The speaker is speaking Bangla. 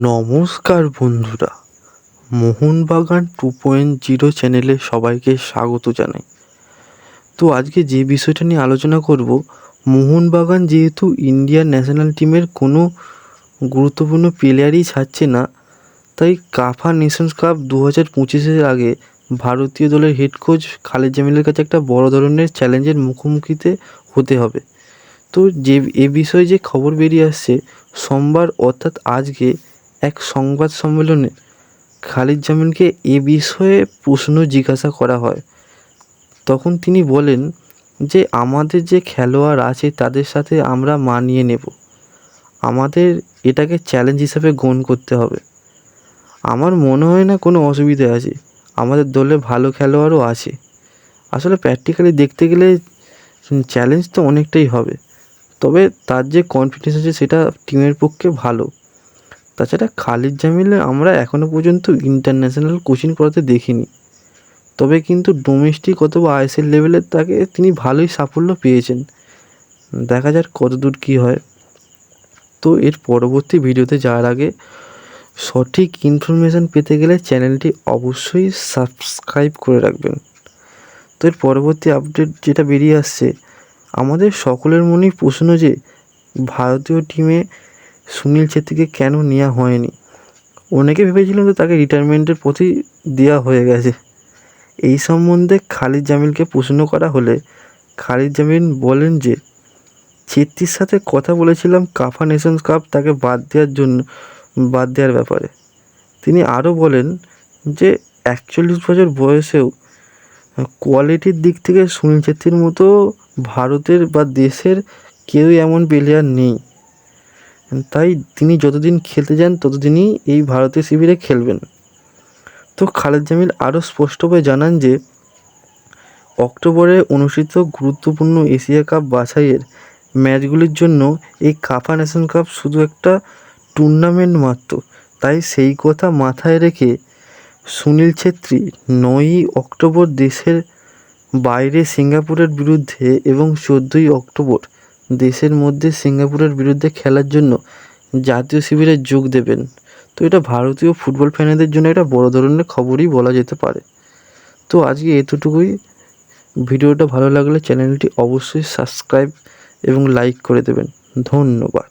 নমস্কার বন্ধুরা, মোহনবাগান 2.0 চ্যানেলে সবাইকে স্বাগত জানাই। তো আজকে যে বিষয়টা নিয়ে আলোচনা করব, মোহনবাগান যেহেতু ইন্ডিয়ান ন্যাশনাল টিমের কোনো গুরুত্বপূর্ণ প্লেয়ারই ছাড়ছে না, তাই কাফা নেশনস কাপ 2025-এর আগে ভারতীয় দলের হেড কোচ খালিদ জামিলের কাছে একটা বড় ধরনের চ্যালেঞ্জের মুখোমুখিতে হতে হবে। তো এ বিষয়ে যে খবর বেরিয়ে আসছে, সোমবার অর্থাৎ আজকে এক সংবাদ সম্মেলনে খালিদ জামিলকে এ বিষয়ে প্রশ্ন জিজ্ঞাসা করা হয়। তখন তিনি বলেন যে আমাদের যে খেলোয়াড় আছে তাদের সাথে আমরা মানিয়ে নেব, আমাদের এটাকে চ্যালেঞ্জ হিসাবে গ্রহণ করতে হবে। আমার মনে হয় না কোনো অসুবিধা আছে, আমাদের দলে ভালো খেলোয়াড়ও আছে। আসলে প্র্যাকটিক্যালি দেখতে গেলে চ্যালেঞ্জ তো অনেকটাই হবে, তবে তার যে কনফিডেন্স আছে সেটা টিমের পক্ষে ভালো। তাছাড়া খালিদ জামিল আমরা এখনও পর্যন্ত ইন্টারন্যাশনাল কোচিং করাতে দেখিনি, তবে কিন্তু ডোমেস্টিক অথবা আইএসএল লেভেলের তাকে তিনি ভালোই সাফল্য পেয়েছেন। দেখা যাক কতদূর কী হয়। তো এর পরবর্তী ভিডিওতে যাওয়ার আগে সঠিক ইনফরমেশান পেতে গেলে চ্যানেলটি অবশ্যই সাবস্ক্রাইব করে রাখবেন। তো এর পরবর্তী আপডেট যেটা বেরিয়ে আসছে, আমাদের সকলের মনেই প্রশ্ন যে ভারতীয় টিমে সুনীল ছেত্রীকে কেন নেওয়া হয়নি। অনেকে ভেবেছিলেন তো তাকে রিটায়ারমেন্টের প্রতি দেওয়া হয়ে গেছে। এই সম্বন্ধে খালিদ জামিলকে প্রশ্ন করা হলে খালিদ জামিল বলেন যে ছেত্রীর সাথে কথা বলেছিলাম কাফা নেশনস কাপ তাকে বাদ দেওয়ার ব্যাপারে। তিনি আরও বলেন যে 41 বছর বয়সেও কোয়ালিটির দিক থেকে সুনীল ছেত্রীর মতো ভারতের বা দেশের কেউই এমন প্লেয়ার নেই। তাই তিনি যতদিন খেলতে যান ততদিনই এই ভারতীয় শিবিরে খেলবেন। তো খালিদ জামিল আরও স্পষ্টভাবে জানান যে অক্টোবরে অনুষ্ঠিত গুরুত্বপূর্ণ এশিয়া কাপ বাছাইয়ের ম্যাচগুলির জন্য এই কাফা নেশন কাপ শুধু একটা টুর্নামেন্ট মাত্র। তাই সেই কথা মাথায় রেখে সুনীল ছেত্রী 9ই অক্টোবর দেশের বাইরে সিঙ্গাপুরের বিরুদ্ধে এবং 14ই অক্টোবর দেশের মধ্যে সিঙ্গাপুরের বিরুদ্ধে খেলার জন্য জাতীয় শিবিরে যোগ দেবেন। তো এটা ভারতীয় ফুটবল ফ্যানেদের জন্য একটা বড় ধরনের খবরই বলা যেতে পারে। তো আজকে এতটুকুই। ভিডিওটা ভালো লাগলে চ্যানেলটি অবশ্যই সাবস্ক্রাইব এবং লাইক করে দেবেন। ধন্যবাদ।